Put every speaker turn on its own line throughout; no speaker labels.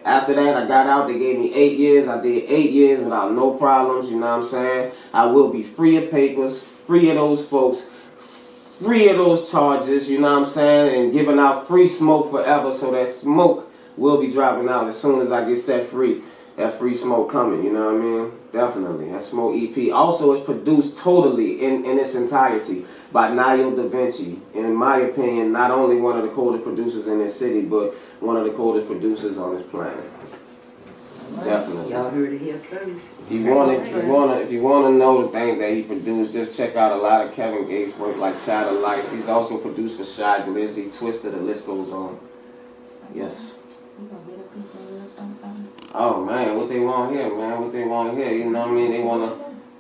After that, I got out. They gave me 8 years. I did 8 years without no problems. You know what I'm saying? I will be free of papers, free of those folks, free of those charges. You know what I'm saying? And giving out free smoke forever. So that smoke will be dropping out as soon as I get set free. That free smoke coming. You know what I mean? Definitely. That Smoke EP. Also, it's produced totally in its entirety by Nell Dee. In my opinion, not only one of the coldest producers in this city, but one of the coldest producers on this planet. Definitely.
Y'all heard it here first.
If you wanna know the things that he produced, just check out a lot of Kevin Gates' work, like Satellites. He's also produced for Shy Glizzy, Twister. The list goes on. Yes. Oh man, what they want here, man? What they want here? You know what I mean? They wanna.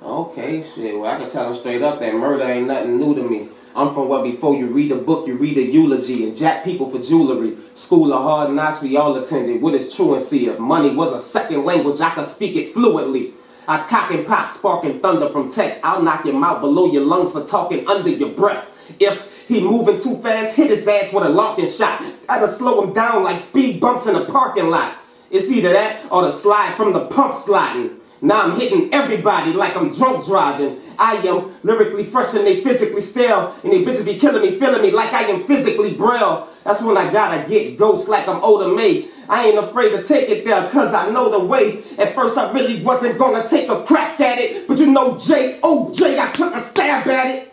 Okay, shit. Well, I can tell them straight up that murder ain't nothing new to me. I'm from where before you read a book, you read a eulogy and jack people for jewelry. School of hard knocks we all attended. What is truancy? If money was a second language, I could speak it fluently. I cock and pop, sparking thunder from text. I'll knock your mouth below your lungs for talking under your breath. If he moving too fast, hit his ass with a larkin shot. Gotta slow him down like speed bumps in a parking lot. It's either that or the slide from the pump sliding. Now I'm hitting everybody like I'm drunk driving. I am lyrically fresh and they physically stale. And they bitches be killing me, feeling me like I am physically braille. That's when I gotta get ghost like I'm Oda May. I ain't afraid to take it there cause I know the way. At first I really wasn't gonna take a crack at it. But you know J.O.J. I took a stab at it.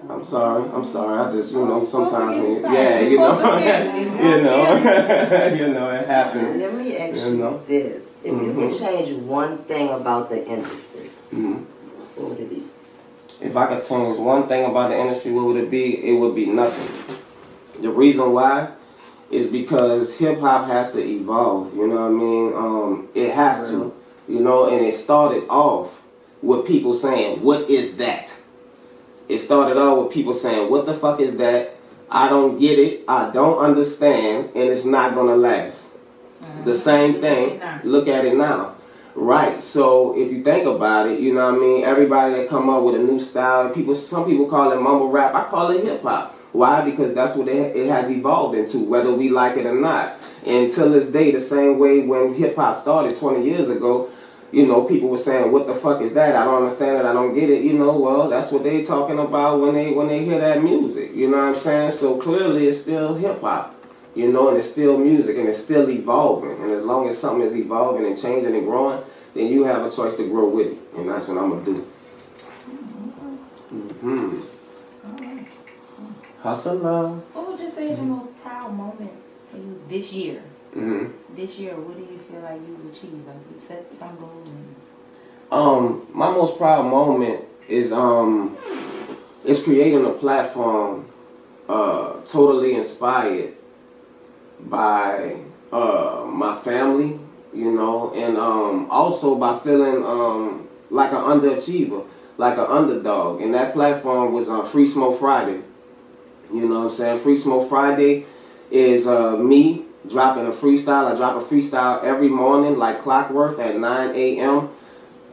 I'm sorry. I just, sometimes when, it happens.
Let me ask you this. If you could change one thing about the industry, what would it be?
If I could change one thing about the industry, what would it be? It would be nothing. The reason why is because hip-hop has to evolve, you know what I mean? It has to, and it started off with people saying, what is that? It started off with people saying, what the fuck is that? I don't get it, I don't understand, and it's not gonna last. The same thing, look at it now. Right, so if you think about it, you know what I mean? Everybody that come up with a new style, some people call it mumble rap, I call it hip hop. Why? Because that's what it has evolved into, whether we like it or not. And till this day, the same way when hip hop started 20 years ago, people were saying, what the fuck is that? I don't understand it, I don't get it. Well, that's what they talking about when they hear that music. You know what I'm saying? So clearly it's still hip hop. And it's still music and it's still evolving. And as long as something is evolving and changing and growing, then you have a choice to grow with it. And that's what I'm going to do. Hustle love.
What would you say is your most proud moment for you this year? This year, what do you feel like you achieved? Like you set some goal?
My most proud moment is creating a platform totally inspired by my family, and also by feeling like an underachiever, like an underdog. And that platform was Free Smoke Friday. You know what I'm saying? Free Smoke Friday is me dropping a freestyle. I drop a freestyle every morning like clockwork at 9 a.m.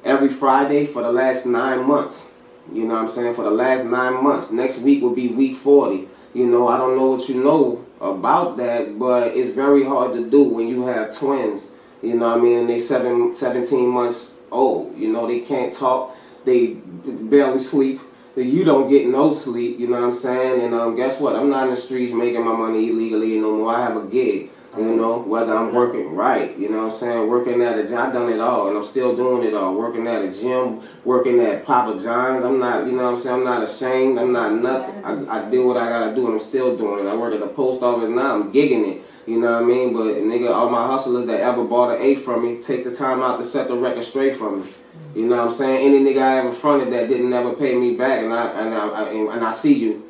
every Friday for the last 9 months. You know what I'm saying? For the last 9 months. Next week will be week 40. I don't know what you know about that, but it's very hard to do when you have twins. You know what I mean? And they 17 months old. They can't talk. They barely sleep. You don't get no sleep. You know what I'm saying? And guess what? I'm not in the streets making my money illegally no more. I have a gig. Whether I'm working right, what I'm saying, working at a job, I've done it all, and I'm still doing it all, working at a gym, working at Papa John's, I'm not, I'm not ashamed, I'm not nothing, I do what I gotta do, and I'm still doing it. I work at the post office now, I'm gigging it, you know what I mean, but nigga, all my hustlers that ever bought an A from me, take the time out to set the record straight from me. You know what I'm saying? Any nigga I ever fronted that didn't never pay me back, and I see you.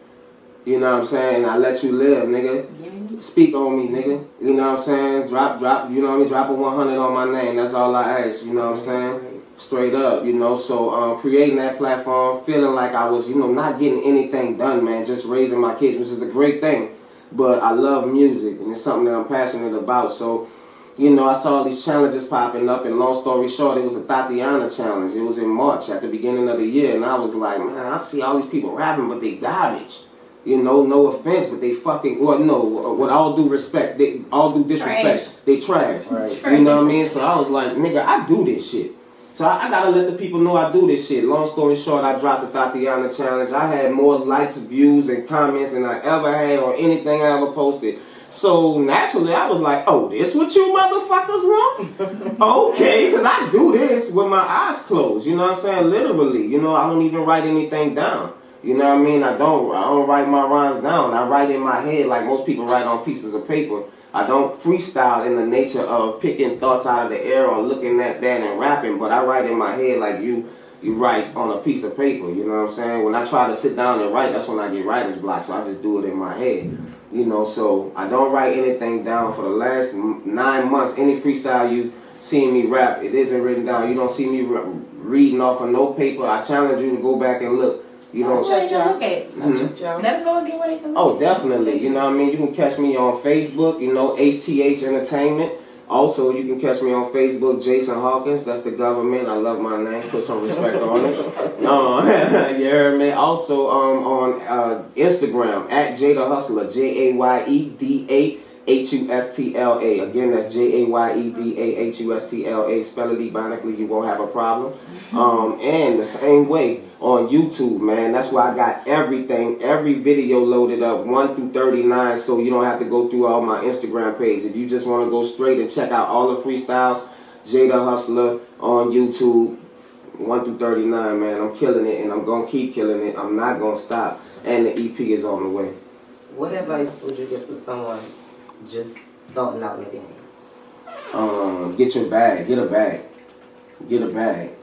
You know what I'm saying? I let you live, nigga. Speak on me, nigga. You know what I'm saying? Drop, you know what I mean? Drop a 100 on my name. That's all I ask, you know what I'm saying? Straight up, So creating that platform, feeling like I was, not getting anything done, man. Just raising my kids, which is a great thing. But I love music, and it's something that I'm passionate about. So, I saw these challenges popping up, and long story short, it was a Tatiana challenge. It was in March at the beginning of the year, and I was like, man, I see all these people rapping, but they garbage. You know, no offense, but they fucking, well, no, with all due respect, they all due disrespect,
Trash.
they trash.
Right.
You know what I mean? So I was like, nigga, I do this shit. So I gotta let the people know I do this shit. Long story short, I dropped the Tatiana challenge. I had more likes, views, and comments than I ever had on anything I ever posted. So naturally, I was like, oh, this what you motherfuckers want? Okay, because I do this with my eyes closed. You know what I'm saying? Literally. You know, I don't even write anything down. You know what I mean? I don't write my rhymes down. I write in my head like most people write on pieces of paper. I don't freestyle in the nature of picking thoughts out of the air or looking at that and rapping, but I write in my head like you write on a piece of paper. You know what I'm saying? When I try to sit down and write, that's when I get writer's block, so I just do it in my head. You know, so I don't write anything down for the last 9 months. Any freestyle you see me rap, it isn't written down. You don't see me reading off of no paper. I challenge you to go back and look. You know,
check look at.
Mm-hmm.
Let them go and get what they can look
Oh,
at.
definitely. You know what I mean? You can catch me on Facebook, you know, HTH Entertainment. Also, you can catch me on Facebook, Jason Hawkins. That's the government. I love my name. Put some respect on it. You heard me? Also, on Instagram, at Jada Hustler, JAYEDAHUSTLA. Again, that's JAYEDAHUSTLA. Spell it ebonically, you won't have a problem. And the same way on YouTube, man. That's why I got everything, every video loaded up, 1 through 39, so you don't have to go through all my Instagram page. If you just want to go straight and check out all the freestyles, Jada Hustler on YouTube, 1 through 39, man. I'm killing it, and I'm going to keep killing it. I'm not going to stop. And the EP is on the way.
What advice would you give to someone just starting out in the game?
Get your bag. Get a bag. Get a bag.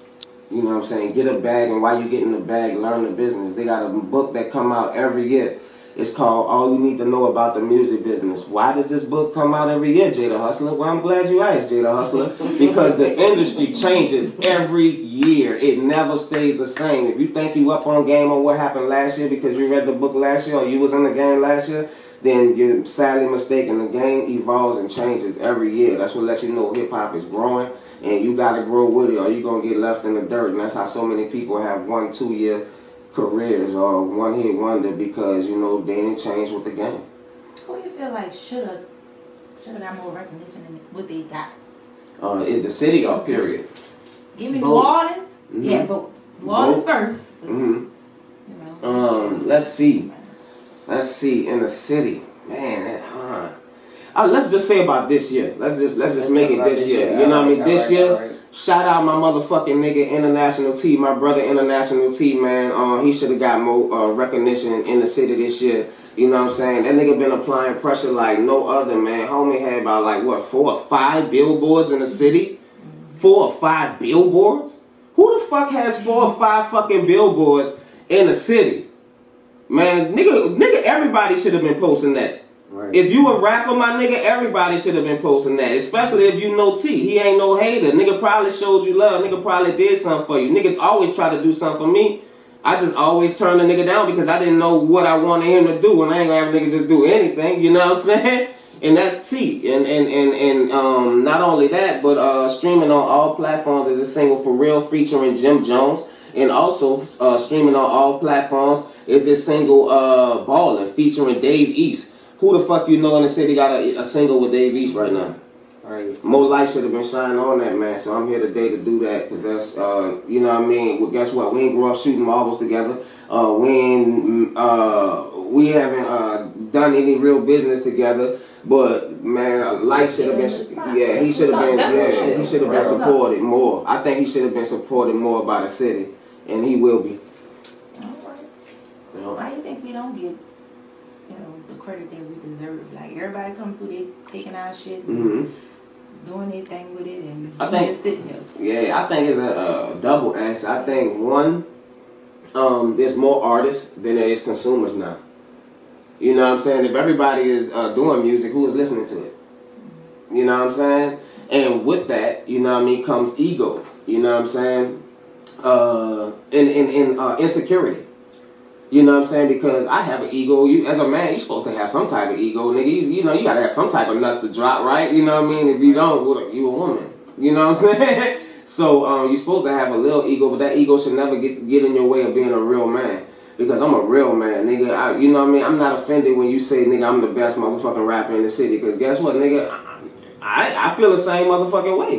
You know what I'm saying? Get a bag, and while you get in the bag, learn the business. They got a book that come out every year. It's called All You Need to Know About the Music Business. Why does this book come out every year, Jada Hustler? Well, I'm glad you asked, Jada Hustler, because the industry changes every year. It never stays the same. If you think you up on game on what happened last year because you read the book last year or you was in the game last year, then you're sadly mistaken. The game evolves and changes every year. That's what lets you know hip-hop is growing, and you got to grow with it or you're going to get left in the dirt. And that's how so many people have 1-2 year careers or one hit wonder because, you know, they didn't change with the game.
Who you feel like should have got more recognition than what they got?
Is the city or period?
Give me New
Both.
Orleans.
Mm-hmm.
Yeah, but New Orleans
Both.
first.
Mm-hmm.
You know,
Let's see. In the city, man. Let's just say about this year. Let's just make it this year. You know what I mean? This year. Shout out my motherfucking nigga International T, my brother International T, man. He should have got more recognition in the city this year. You know what I'm saying? That nigga been applying pressure like no other, man. Homie had about like what, 4 or 5 billboards in the city? 4 or 5 billboards? Who the fuck has 4 or 5 fucking billboards in the city? Man, nigga, everybody should have been posting that.
Right.
If you a rapper, my nigga, everybody should have been posting that. Especially if you know T. He ain't no hater. Nigga probably showed you love. Nigga probably did something for you. Nigga always try to do something for me. I just always turn the nigga down because I didn't know what I wanted him to do. And I ain't gonna have a nigga just do anything. You know what I'm saying? And that's T. And not only that, but streaming on all platforms is a single For Real featuring Jim Jones. And also streaming on all platforms is this single Ballin' featuring Dave East. Who the fuck you know in the city got a single with Dave East right now?
Right.
More light should have been shining on that, man. So I'm here today to do that because that's, you know what I mean? Well, guess what? We ain't grew up shooting marbles together. We haven't done any real business together. But man, light should have been, he should have been, he should have been supported more. I think he should have been supported more by the city, and he will be.
You know, why do you think we don't get, the credit that we deserve? Like everybody come through, they taking our shit, and doing their thing with it, and just sitting here.
Yeah, I think it's a double answer. I think one, there's more artists than there is consumers now. You know what I'm saying? If everybody is doing music, who is listening to it? You know what I'm saying? And with that, you know what I mean, comes ego. You know what I'm saying? Insecurity. You know what I'm saying? Because I have an ego. You, as a man, you're supposed to have some type of ego, nigga. You gotta have some type of nuts to drop, right? You know what I mean? If you don't, you a woman. You know what I'm saying? So you're supposed to have a little ego, but that ego should never get in your way of being a real man. because I'm a real man, nigga. You know what I mean? I'm not offended when you say, nigga, I'm the best motherfucking rapper in the city. Because guess what, nigga? I feel the same motherfucking way.